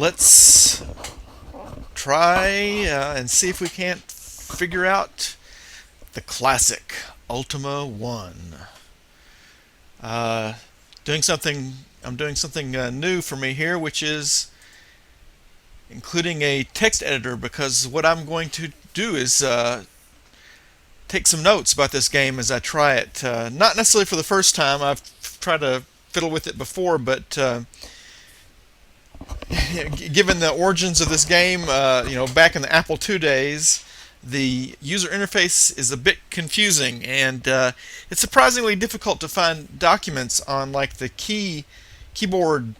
let's try and see if we can't figure out the classic Ultima I. Uh, doing something, I'm doing something new for me here, which is including a text editor because what I'm going to do is take some notes about this game as I try it. Not necessarily for the first time. I've tried to fiddle with it before, but given the origins of this game, back in the Apple II days, the user interface is a bit confusing, and it's surprisingly difficult to find documents on like the keyboard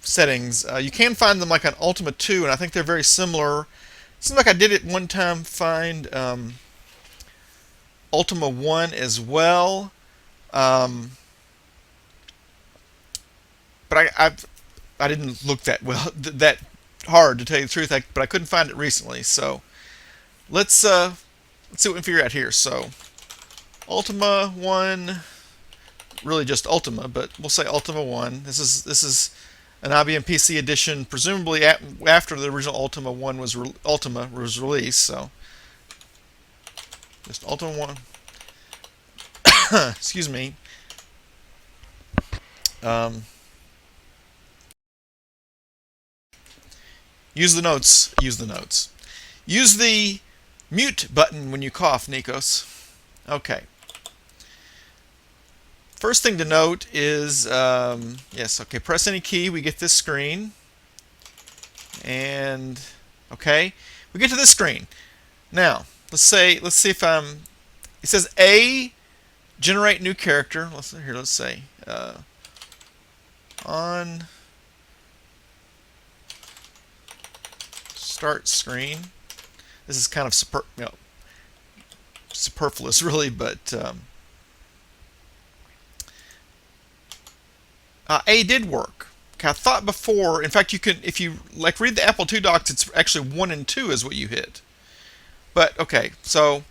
settings. You can find them like on Ultima 2, and I think they're very similar. It seems like I did at one time find Ultima 1 as well. Um, but I didn't look that well that hard to tell you the truth. But I couldn't find it recently. So let's see what we can figure out here. So Ultima 1, really just Ultima, but we'll say Ultima 1. This is an IBM PC edition, presumably after the original Ultima was released. So just Ultima 1. Excuse me. Um, use the notes. Use the notes. Use the mute button when you cough, Nikos. Okay. First thing to note is, yes, okay, press any key, we get this screen. And, okay, we get to this screen. Now, let's see if it says A, generate new character. Let's say, on start screen. This is kind of superfluous, really, but A did work. Okay, I thought before. In fact, you can, if you like read the Apple II docs, it's actually 1 and 2 is what you hit. But okay, so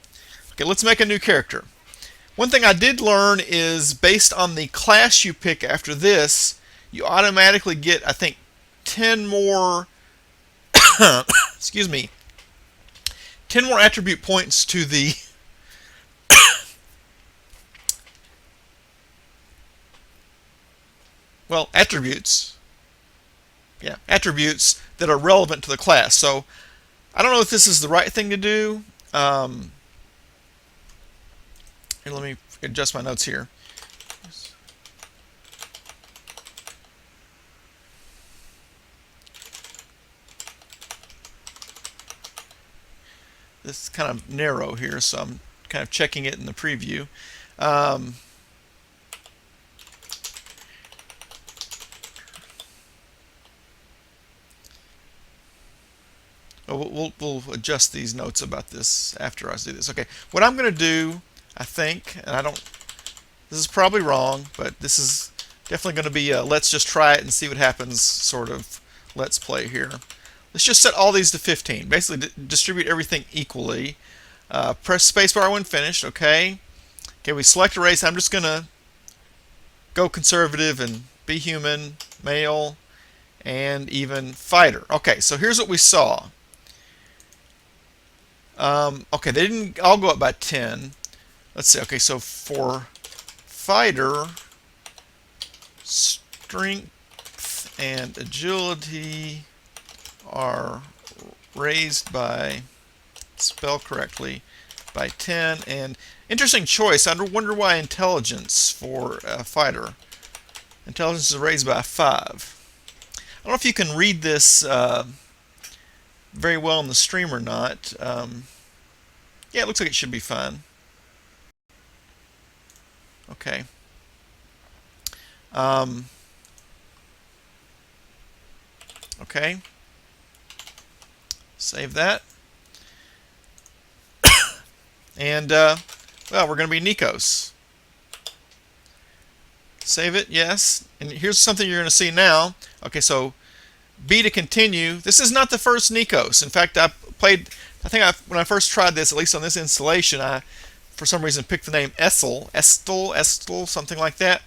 let's make a new character. One thing I did learn is based on the class you pick after this, you automatically get, I think, 10 more. Excuse me. 10 more attribute points to the well, attributes. Yeah, attributes that are relevant to the class. So I don't know if this is the right thing to do. Here, let me adjust my notes here. This is kind of narrow here, so I'm kind of checking it in the preview. We'll adjust these notes about this after I do this. Okay, what I'm going to do, I think, and I don't, this is probably wrong, but this is definitely going to be a let's just try it and see what happens sort of let's play here. Let's just set all these to 15. Basically, distribute everything equally. Press spacebar when finished. Okay. Okay, we select a race. I'm just going to go conservative and be human, male, and even fighter. Okay, so here's what we saw. Okay, they didn't all go up by 10. Let's see. Okay, so for fighter, strength and agility are raised by, spell correctly, by 10. And interesting choice. I wonder why intelligence for a fighter. Intelligence is raised by 5. I don't know if you can read this very well in the stream or not. Yeah, it looks like it should be fine. Okay. Okay. Save that. And, well, we're going to be Nikos. Save it, yes. And here's something you're going to see now. Okay, so B to continue. This is not the first Nikos. In fact, I think when I first tried this, at least on this installation, I, for some reason, picked the name Estel, something like that.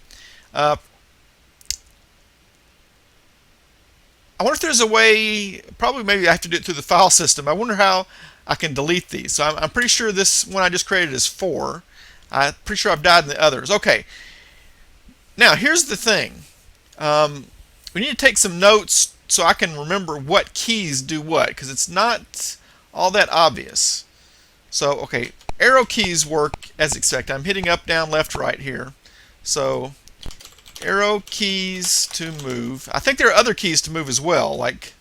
I wonder if there's a way, probably maybe I have to do it through the file system. I wonder how I can delete these. So I'm pretty sure this one I just created is 4. I'm pretty sure I've died in the others. Okay, now here's the thing. We need to take some notes so I can remember what keys do what, because it's not all that obvious. So, okay, arrow keys work as expected. I'm hitting up, down, left, right here. So, arrow keys to move. I think there are other keys to move as well, like,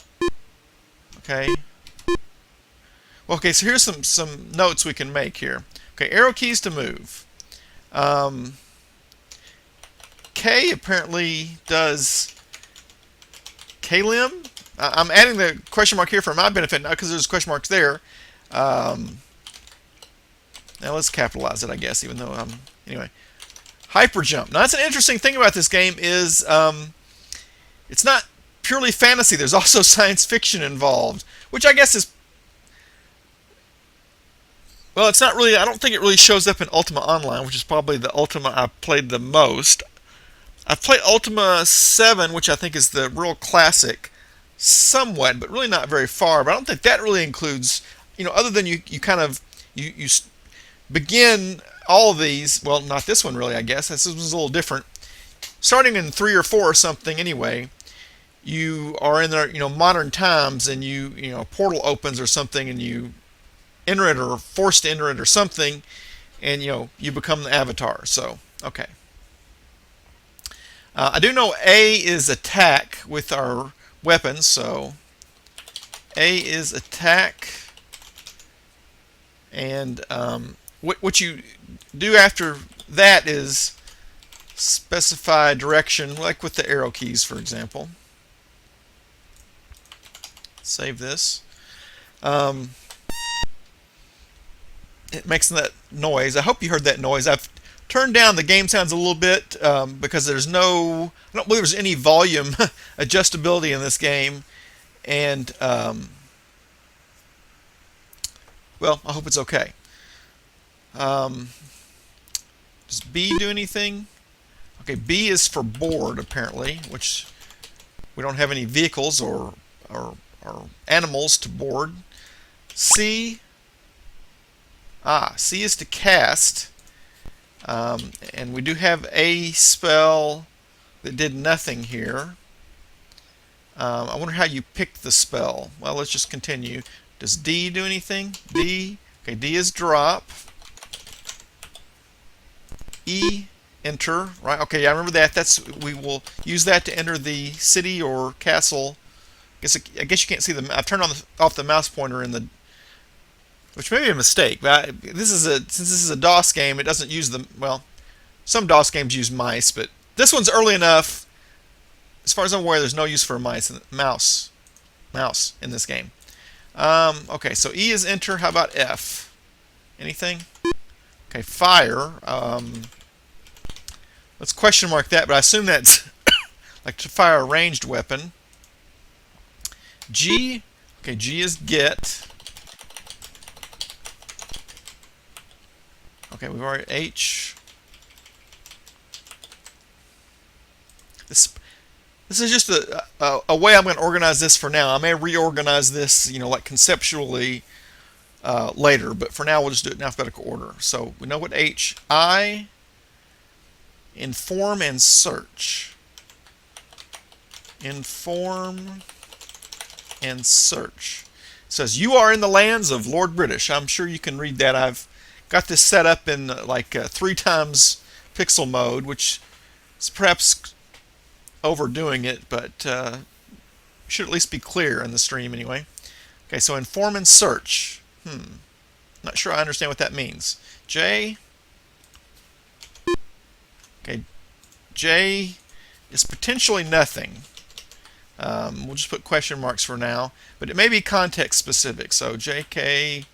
okay. Well, okay, so here's some notes we can make here. Okay, arrow keys to move. K apparently does Klim. I'm adding the question mark here for my benefit, not because there's question marks there. Now let's capitalize it, I guess, even though anyway. Hyper jump. Now that's an interesting thing about this game is it's not purely fantasy. There's also science fiction involved, which I guess is, well, it's not really. I don't think it really shows up in Ultima Online, which is probably the Ultima I played the most. I've played Ultima 7, which I think is the real classic, somewhat, but really not very far. But I don't think that really includes, other than you kind of you begin all of these. Well, not this one really. I guess this one's a little different. Starting in 3 or 4 or something, anyway. You are in the modern times, and a portal opens or something, and you enter it or forced to enter it or something, and you become the avatar. So okay. I do know A is attack with our weapons, so A is attack, and what you do after that is specify direction, like with the arrow keys, for example. Save this. It makes that noise. I hope you heard that noise. I've turned down the game sounds a little bit because I don't believe there's any volume adjustability in this game, and well, I hope it's okay. Does B do anything? Okay, B is for board apparently, which we don't have any vehicles or animals to board. C is to cast. And we do have a spell that did nothing here. I wonder how you pick the spell. Well, let's just continue. Does D do anything? D. Okay, D is drop. E, enter. Right. Okay, yeah, I remember that. We will use that to enter the city or castle. I guess you can't see I've turned off the mouse pointer which may be a mistake, but since this is a DOS game, it doesn't use some DOS games use mice, but this one's early enough. As far as I'm aware, there's no use for a mouse in this game. Okay, so E is enter. How about F? Anything? Okay, fire. Let's question mark that, but I assume that's like to fire a ranged weapon. G. Okay, G is get. Okay, we've already H. This is just a way I'm going to organize this for now. I may reorganize this, like conceptually later, but for now we'll just do it in alphabetical order. So we know what H. I. Inform and search. Inform and search. It says you are in the lands of Lord British. I'm sure you can read that. I've got this set up in 3 times pixel mode, which is perhaps overdoing it, but should at least be clear in the stream anyway. Okay, so inform and search. Not sure I understand what that means. J. Okay, J is potentially nothing. We'll just put question marks for now, but it may be context specific. So JK.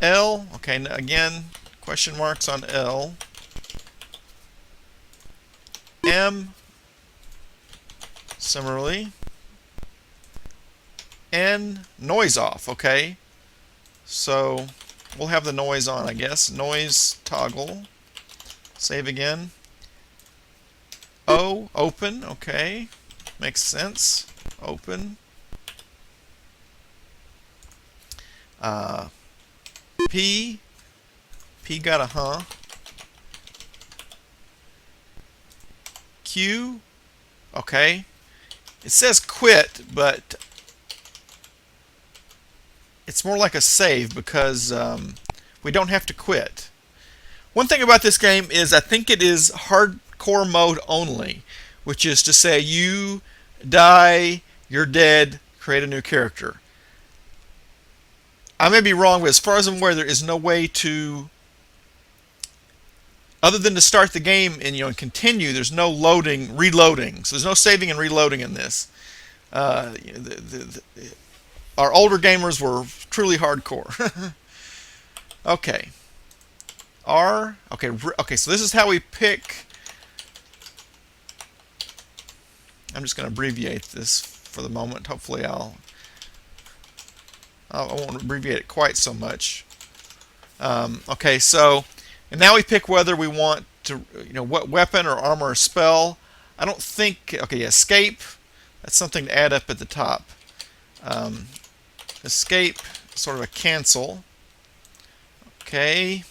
L, okay, again, question marks on L. M, similarly. N, noise off, okay. So we'll have the noise on, I guess. Noise toggle. Save again. O, open, okay. Makes sense. Open. P. P got a huh. Q. Okay. It says quit, but it's more like a save because we don't have to quit. One thing about this game is I think it is hardcore mode only, which is to say you die, you're dead, create a new character. I may be wrong, but as far as I'm aware, there is no way to, other than to start the game and continue. There's no reloading. So there's no saving and reloading in this. Our older gamers were truly hardcore. Okay. R. Okay. So this is how we pick. I'm just going to abbreviate this for the moment. Hopefully, I won't abbreviate it quite so much. Okay. So, and now we pick whether we want to, what weapon or armor or spell. I don't think. Okay. Escape. That's something to add up at the top. Escape. Sort of a cancel. Okay.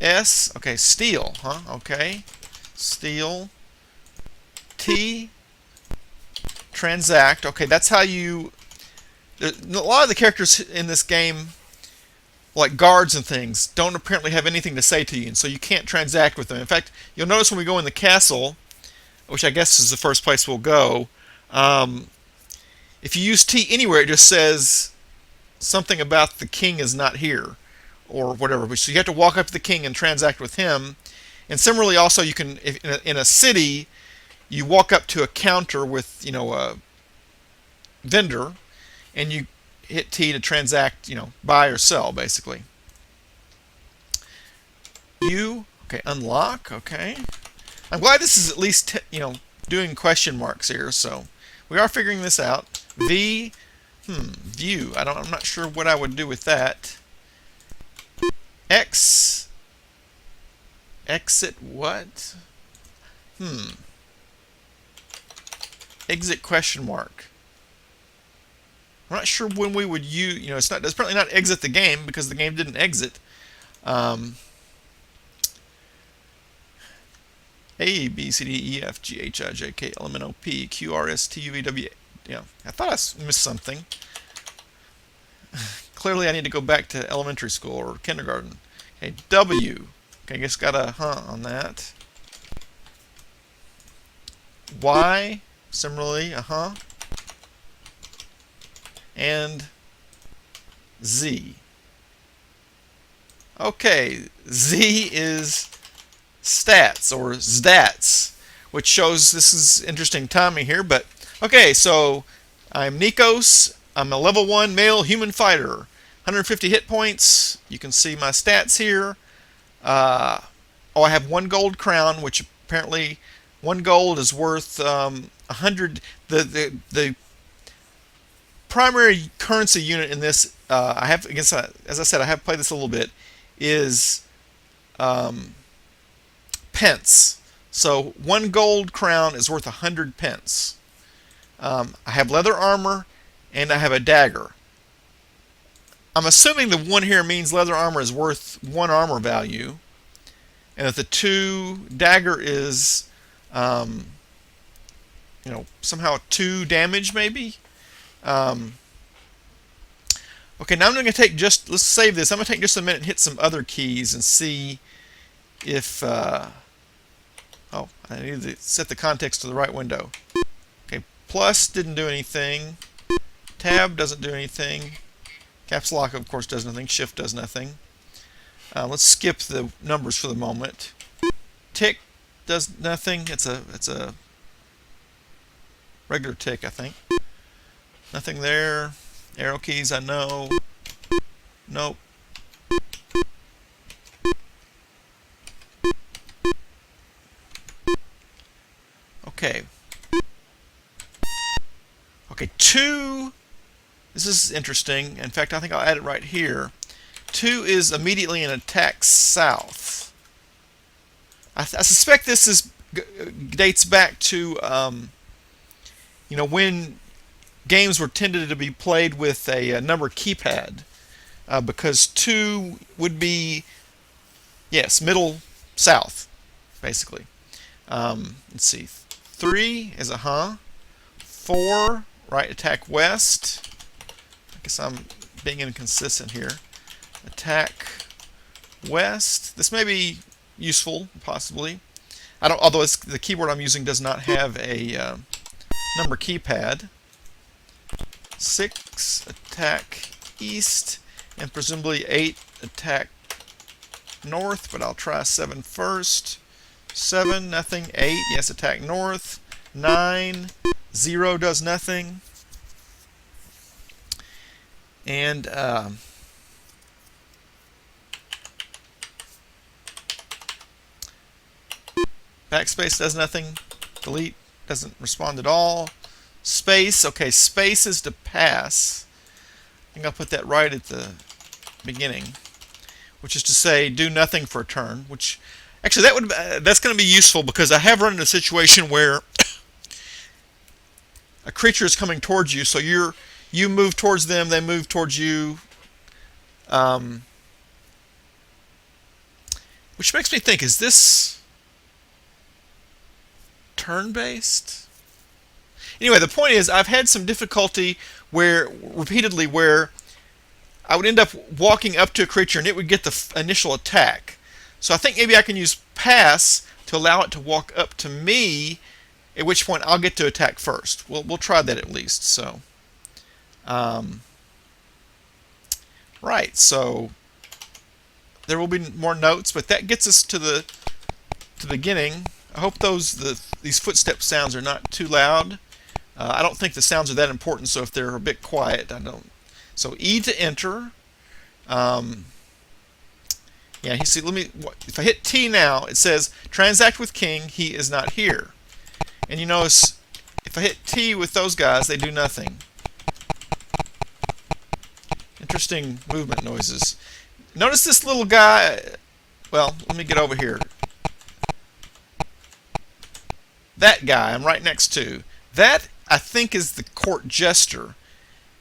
S. Okay. Steal. Huh? Okay. Steal. T. Transact. Okay, that's how you. A lot of the characters in this game, like guards and things, don't apparently have anything to say to you, and so you can't transact with them. In fact, you'll notice when we go in the castle, which I guess is the first place we'll go, if you use T anywhere, it just says something about the king is not here, or whatever. So you have to walk up to the king and transact with him. And similarly, also, you can, in a city, you walk up to a counter with, a vendor, and you hit T to transact, buy or sell, basically. U. Okay, unlock. Okay. I'm glad this is at least, doing question marks here, so we are figuring this out. V. View. I'm not sure what I would do with that. X. Exit what? Exit question mark. I'm not sure when we would use. It's probably not exit the game because the game didn't exit. A, B, C, D, E, F, G, H, I, J, K, L, M, N, O, P, Q, R, S, T, U, V, W. I thought I missed something. Clearly, I need to go back to elementary school or kindergarten. Okay, W. Okay, I guess got a huh on that. Y. Similarly, and Z. Okay, Z is stats or stats, which shows this is interesting timing here. But okay, so I'm Nikos. I'm a level 1 male human fighter. 150 hit points. You can see my stats here. I have 1 gold crown, which apparently 1 gold is worth 100. The primary currency unit in this, I have, as I said, I have played this a little bit, is pence. So 1 gold crown is worth 100 pence. I have leather armor and I have a dagger. I'm assuming the 1 here means leather armor is worth 1 armor value, and that the 2 dagger is somehow 2 damage maybe. Okay, now I'm going to take let's save this. I'm going to take just a minute and hit some other keys and see if, I need to set the context to the right window. Okay, plus didn't do anything. Tab doesn't do anything. Caps lock, of course, does nothing. Shift does nothing. Let's skip the numbers for the moment. Tick does nothing. It's a regular tick, I think. Nothing there. Arrow keys, I know. Nope. Okay. Okay, 2. This is interesting. In fact, I think I'll add it right here. 2 is immediately an attack south. I suspect this dates back to when games were tended to be played with a number keypad, because 2 would be, yes, middle south, basically. Let's see. 3 is a 4, right attack west. I guess I'm being inconsistent here. Attack west. This may be useful, possibly. I don't. Although the keyboard I'm using does not have a number keypad. 6, attack east, and presumably 8, attack north, but I'll try 7 first. 7, nothing. 8, yes, attack north. 9, 0 does nothing. And backspace does nothing. Delete doesn't respond at all. Space, okay, space is to pass. I think I'll put that right at the beginning, which is to say do nothing for a turn, which actually that's going to be useful because I have run into a situation where a creature is coming towards you, so you move towards them, they move towards you, which makes me think, is this turn-based? Anyway, the point is, I've had some difficulty repeatedly where I would end up walking up to a creature and it would get the initial attack. So I think maybe I can use pass to allow it to walk up to me, at which point I'll get to attack first. We'll try that at least. So, right. So there will be more notes, but that gets us to the beginning. I hope these footstep sounds are not too loud. I don't think the sounds are that important, so if they're a bit quiet, I don't. So E to enter. Yeah, you see. If I hit T now, it says transact with king. He is not here. And you notice if I hit T with those guys, they do nothing. Interesting movement noises. Notice this little guy. Well, let me get over here. That guy I'm right next to. That, I think, is the court jester.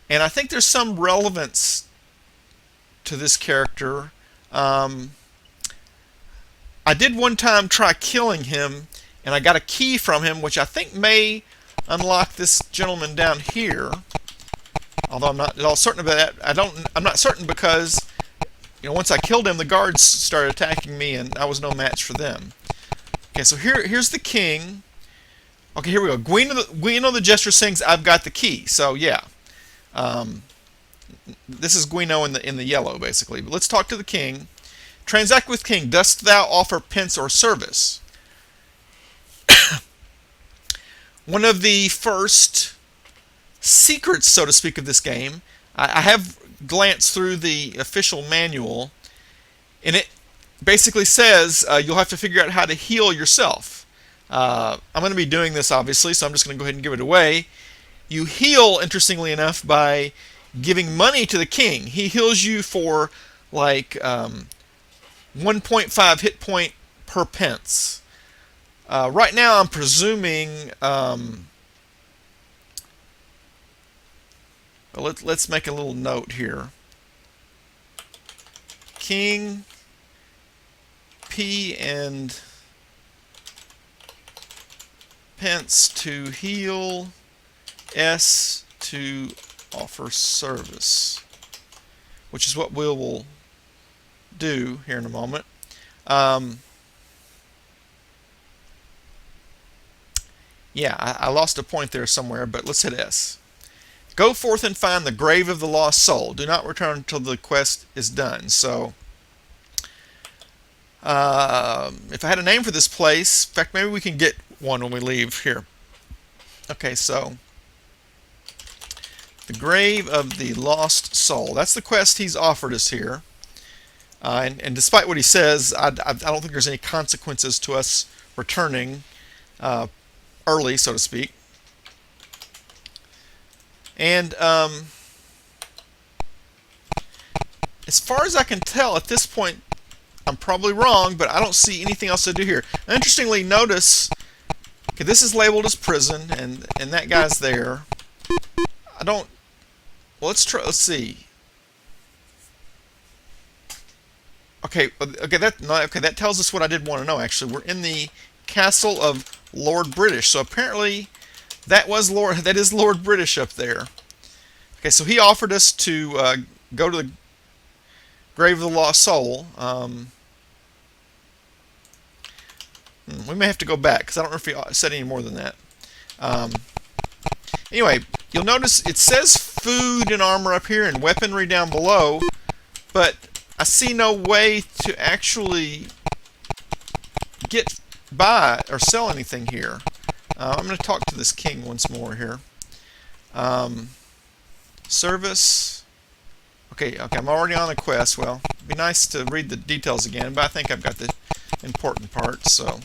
And I think there's some relevance to this character. I did one time try killing him, and I got a key from him, which I think may unlock this gentleman down here. Although I'm not at all certain about that. I'm not certain because, once I killed him, the guards started attacking me, and I was no match for them. Okay, so here's the king. Okay, here we go. Guino the Jester sings, "I've got the key." So yeah, this is Guino in the yellow, basically. But let's talk to the king. Transact with king. Dost thou offer pence or service? One of the first secrets, so to speak, of this game. I have glanced through the official manual, and it basically says you'll have to figure out how to heal yourself. I'm going to be doing this, obviously, so I'm just going to go ahead and give it away. You heal, interestingly enough, by giving money to the king. He heals you for like 1.5 hit point per pence. Right now, I'm presuming. Let's make a little note here. King, P and pence to heal, S to offer service, which is what we will do here in a moment. Yeah, I lost a point there somewhere, but let's hit S. Go forth and find the grave of the lost soul. Do not return until the quest is done. So, if I had a name for this place, in fact, maybe we can get one when we leave here. Okay, so the grave of the lost soul. That's the quest he's offered us here. And despite what he says, I don't think there's any consequences to us returning early, so to speak. And as far as I can tell, at this point, I'm probably wrong, but I don't see anything else to do here. Now, interestingly, notice Okay, this is labeled as prison, and that guy's there. I don't. Well, let's try. Let's see. Okay, okay, that tells us what I did want to know. Actually, we're in the castle of Lord British. So apparently, that is Lord British up there. Okay, so he offered us to go to the grave of the lost soul. We may have to go back because I don't know if he said any more than that. Anyway, you'll notice it says food and armor up here and weaponry down below, but I see no way to actually get buy or sell anything here. I'm going to talk to this king once more here. Service. Okay, I'm already on the quest. Well, it'd be nice to read the details again, but I think I've got the important parts. So,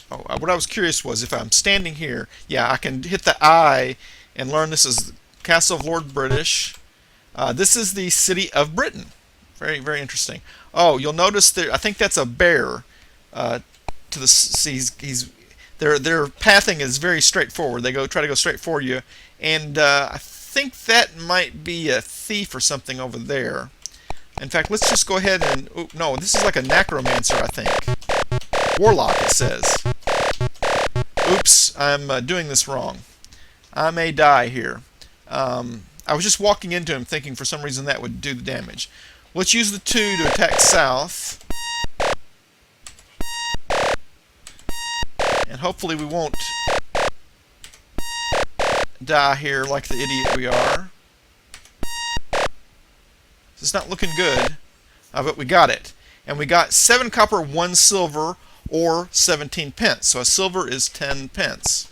what I was curious was if I'm standing here, yeah, I can hit the I and learn this is the Castle of Lord British. This is the city of Britain. Very, very interesting. Oh, you'll notice there. I think that's a bear. To the their pathing is very straightforward. They try to go straight for you, and I think that might be a thief or something over there. In fact, let's just go ahead and. Oh, no, this is like a necromancer, I think. Warlock, it says. Oops, I'm doing this wrong. I may die here. I was just walking into him thinking for some reason that would do the damage. Let's use the 2 to attack south. And hopefully we won't die here like the idiot we are. It's not looking good, but we got it. And we got 7 copper, 1 silver, or 17 pence. So a silver is 10 pence.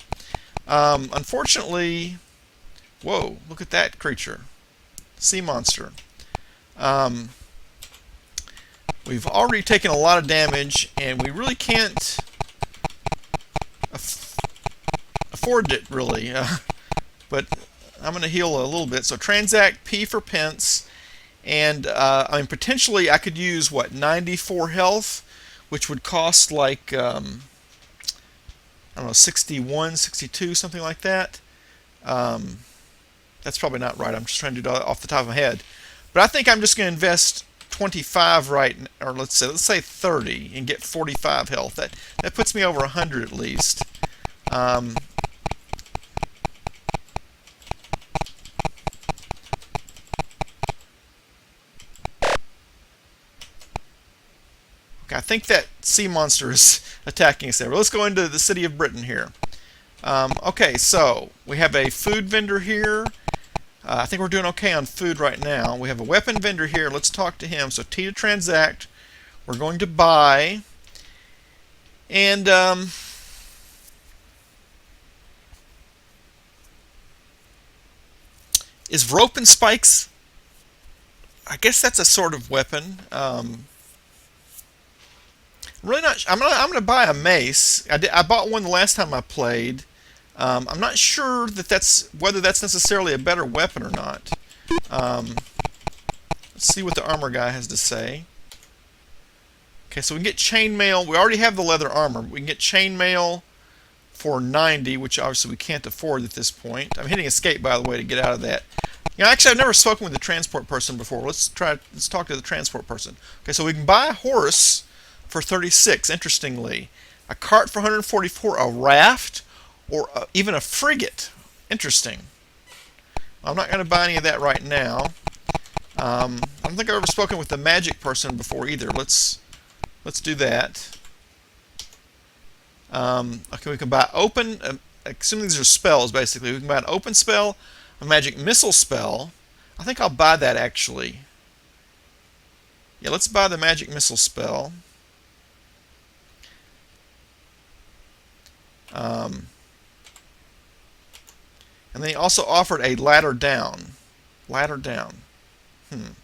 Unfortunately, whoa, look at that creature. Sea monster. We've already taken a lot of damage, and we really can't afford it, really. But I'm going to heal a little bit. So transact P for pence, and I mean potentially I could use what 94 health, which would cost like I don't know 61, 62, something like that. That's probably not right. I'm just trying to do it off the top of my head. But I think I'm just going to invest 25 or let's say 30 and get 45 health. That puts me over 100 at least. Okay, I think that sea monster is attacking us there. But let's go into the city of Britain here. Okay, so we have a food vendor here. I think we're doing okay on food right now. We have a weapon vendor here. Let's talk to him. So T to transact. We're going to buy. And is rope and spikes? I guess that's a sort of weapon. Really not. I'm gonna buy a mace. I bought one the last time I played. I'm not sure whether that's necessarily a better weapon or not. Let's see what the armor guy has to say. Okay, so we can get chainmail. We already have the leather armor. We can get chainmail for 90, which obviously we can't afford at this point. I'm hitting escape, by the way, to get out of that. Actually, I've never spoken with the transport person before. Let's talk to the transport person. Okay, so we can buy a horse for 36. Interestingly, a cart for 144, a raft, or even a frigate. Interesting. I'm not going to buy any of that right now. I don't think I've ever spoken with the magic person before either. Let's do that. Okay, we can buy open. Assuming these are spells, basically, we can buy an open spell, a magic missile spell. I think I'll buy that actually. Yeah, let's buy the magic missile spell. And then he also offered a ladder down. Ladder down. And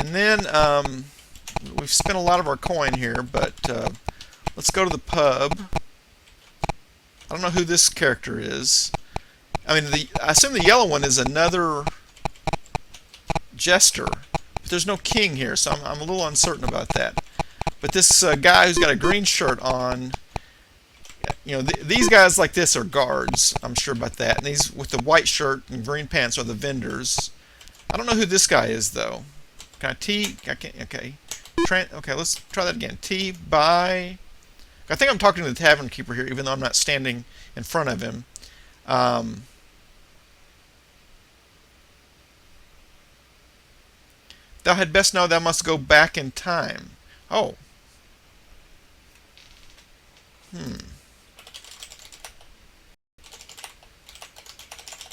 then we've spent a lot of our coin here, but let's go to the pub. I don't know who this character is. I mean, I assume the yellow one is another jester, but there's no king here, so I'm a little uncertain about that. But this guy who's got a green shirt on, these guys like this are guards. I'm sure about that. And these with the white shirt and green pants are the vendors. I don't know who this guy is though. Can I T? I can't. Okay. Okay, let's try that again. T by. I think I'm talking to the tavern keeper here, even though I'm not standing in front of him. Thou had best know thou must go back in time. Oh.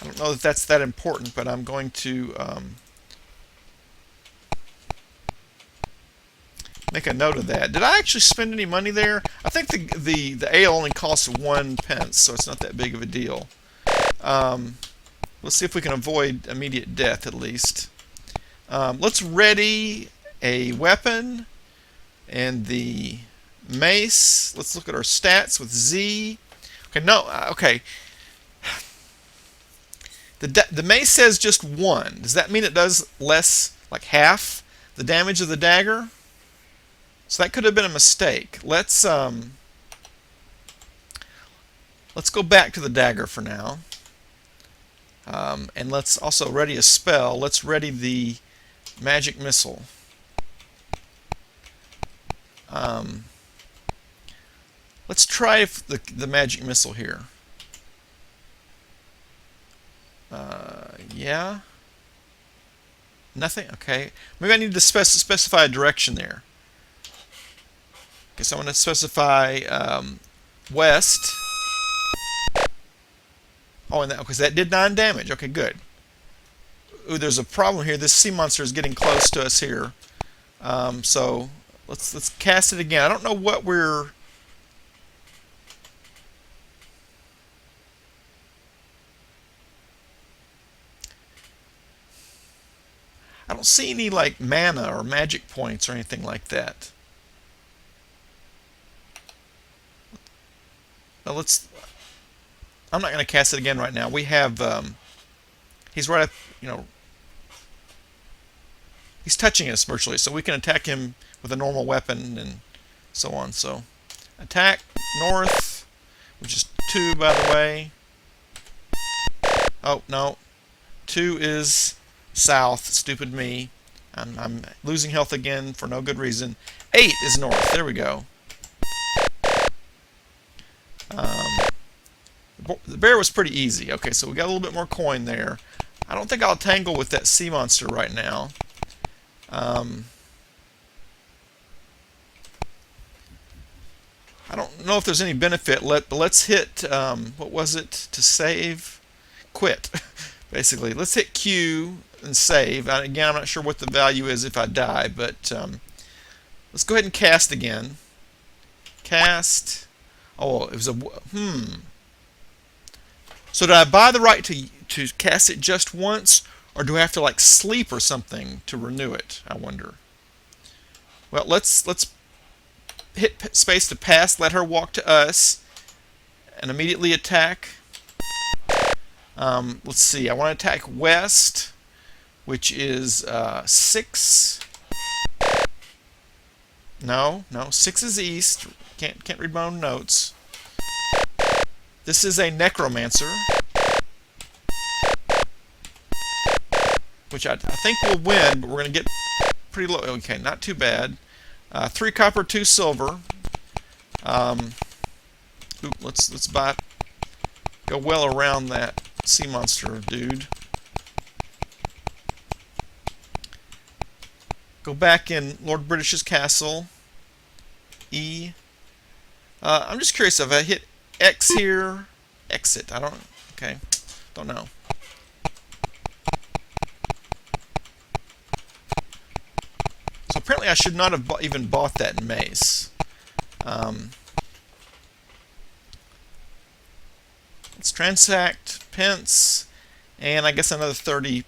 I don't know that that's that important, but I'm going to make a note of that. Did I actually spend any money there? I think the ale only costs 1 pence, so it's not that big of a deal. Let's see if we can avoid immediate death at least. Let's ready a weapon and the mace. Let's look at our stats with Z. Okay, no, okay. The mace says just 1. Does that mean it does less, like half, the damage of the dagger? So that could have been a mistake. Let's go back to the dagger for now. And let's also ready a spell. Let's ready the magic missile. Let's try the magic missile here. Yeah. Nothing? Okay. Maybe I need to specify a direction there. Okay, so I'm going to specify west. Oh, and because that did 9 damage. Okay, good. Ooh, there's a problem here. This sea monster is getting close to us here. So let's cast it again. I don't know what we're. I don't see any like mana or magic points or anything like that. Well, I'm not going to cast it again right now. We have. He's right up. He's touching us virtually, so we can attack him with a normal weapon and so on. So, attack north, which is 2, by the way. Oh no, 2 is south. Stupid me. I'm losing health again for no good reason. 8 is north. There we go. The bear was pretty easy. Okay, so we got a little bit more coin there. I don't think I'll tangle with that sea monster right now. I don't know if there's any benefit. But let's hit, what was it to save? Quit, basically. Let's hit Q and save. Again, I'm not sure what the value is if I die, but let's go ahead and cast again. Cast. Oh, it was a. So did I buy the right to cast it just once, or do I have to like sleep or something to renew it? I wonder. Well, let's hit space to pass. Let her walk to us, and immediately attack. Let's see. I want to attack west, which is 6. No, 6 is east. Can't read my own notes. This is a necromancer, which I think will win, but we're going to get pretty low. Okay, not too bad. 3 copper, 2 silver. Let's go well around that sea monster dude. Go back in Lord British's castle. E. I'm just curious if I hit X here, exit. I don't. Okay, don't know. So apparently I should not have even bought that mace. Let's transact pence, and I guess another 30.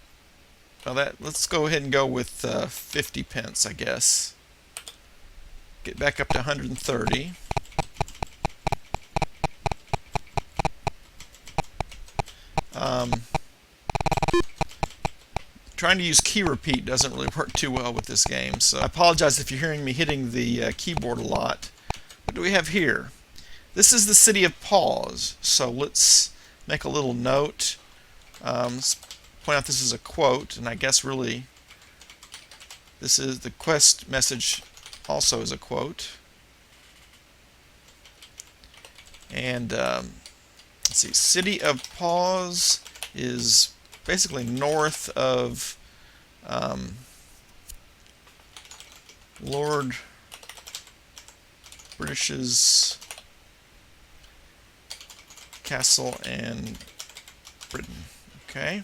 Well, let's go ahead and go with 50 pence, I guess. Get back up to 130. trying to use key repeat doesn't really work too well with this game, so I apologize if you're hearing me hitting the keyboard a lot. What do we have here? This is the city of Pause, so let's make a little note. Let's point out this is a quote, and I guess really this is the quest message also is a quote. And let's see, city of Pause is basically north of Lord British's castle and Britain. Okay.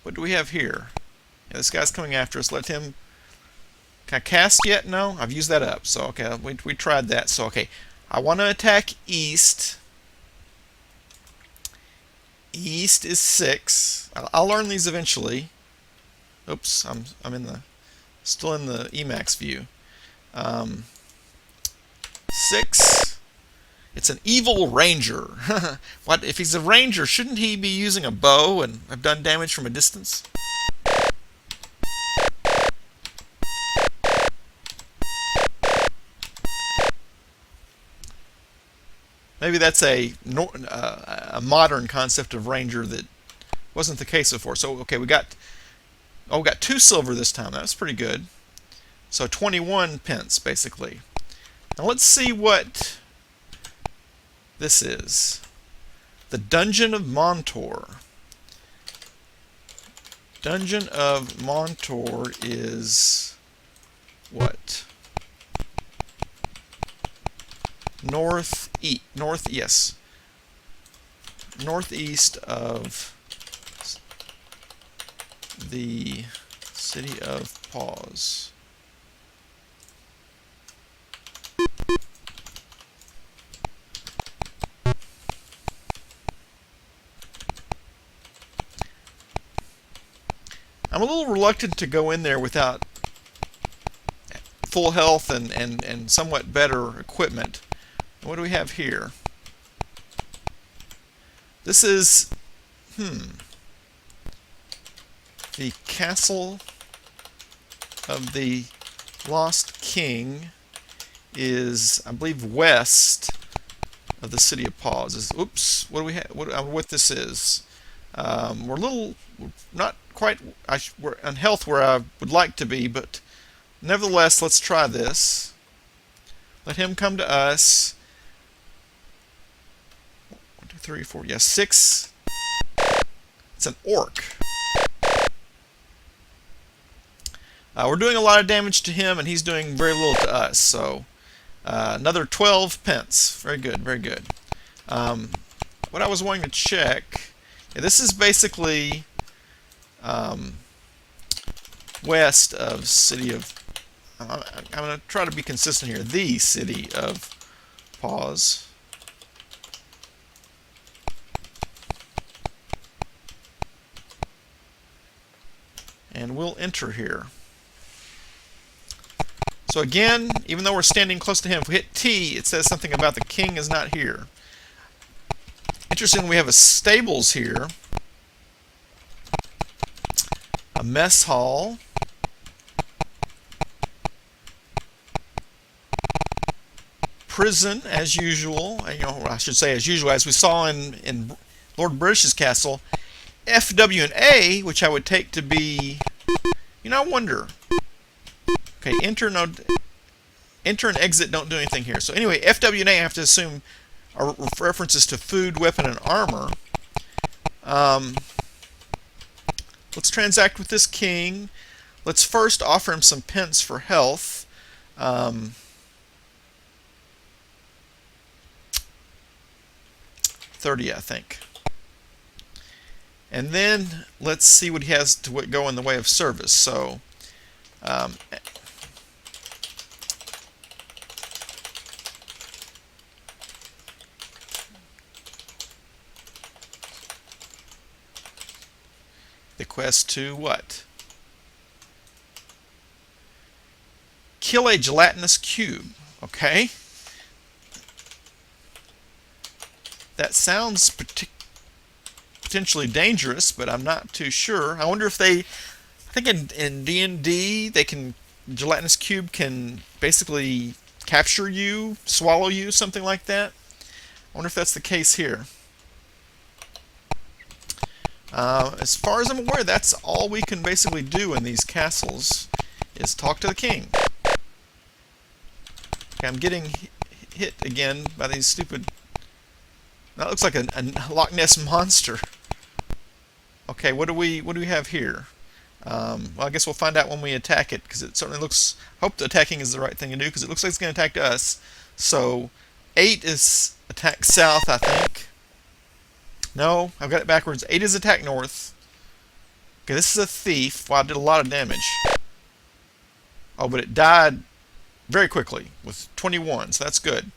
What do we have here? Yeah, this guy's coming after us. Let him. Can I cast yet? No, I've used that up. So okay, we tried that. So okay, I want to attack east. East is 6. I'll learn these eventually. Oops, I'm still in the Emacs view. 6. It's an evil ranger. What if he's a ranger? Shouldn't he be using a bow and have done damage from a distance? Maybe that's a modern concept of ranger that wasn't the case before. So okay, we got 2 silver this time. That's pretty good. So 21 pence basically. Now let's see what this is. The Dungeon of Montor. Dungeon of Montor is what? Northeast of the city of Pause. I'm a little reluctant to go in there without full health and somewhat better equipment. What do we have here? This is the castle of the Lost King is, I believe, west of the city of Pause. Oops, what do we have? What this is? We're a little, not quite. We're on health where I would like to be, but nevertheless, let's try this. Let him come to us. 1, 2, 3, 4. Yes, 6. It's an orc. We're doing a lot of damage to him, and he's doing very little to us. So another 12 pence. Very good, very good. What I was wanting to check, this is basically west of city of. I'm going to try to be consistent here. The city of Pause. And we'll enter here. So again, even though we're standing close to him, if we hit T, it says something about the king is not here. Interesting, we have a stables here, a mess hall, prison as usual. I should say as usual, as we saw in Lord British's castle. F, W, and A, which I would take to be, I wonder. Okay, enter and exit don't do anything here. So anyway, F, W, and A I have to assume are references to food, weapon, and armor. Let's transact with this king. Let's first offer him some pence for health. 30, I think. And then let's see what he has to go in the way of service. So the quest to what? kill a gelatinous cube. Okay. That sounds potentially dangerous, but I'm not too sure. I wonder if they... I think in D&D, they can... Gelatinous cube can basically capture you, swallow you, something like that. I wonder if that's the case here. As far as I'm aware, that's all we can basically do in these castles, is talk to the king. Okay, I'm getting hit again by these stupid... That looks like a Loch Ness monster. Okay, what do we have here? Well, I guess we'll find out when we attack it, because it certainly looks... Hope the attacking is the right thing to do, because it looks like it's going to attack us. So, 8 is attack south, I think. No, I've got it backwards. 8 is attack north. Okay, this is a thief. Wow, it did a lot of damage. Oh, but it died very quickly with 21, so that's good.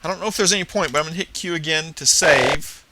I don't know if there's any point, but I'm going to hit Q again to save.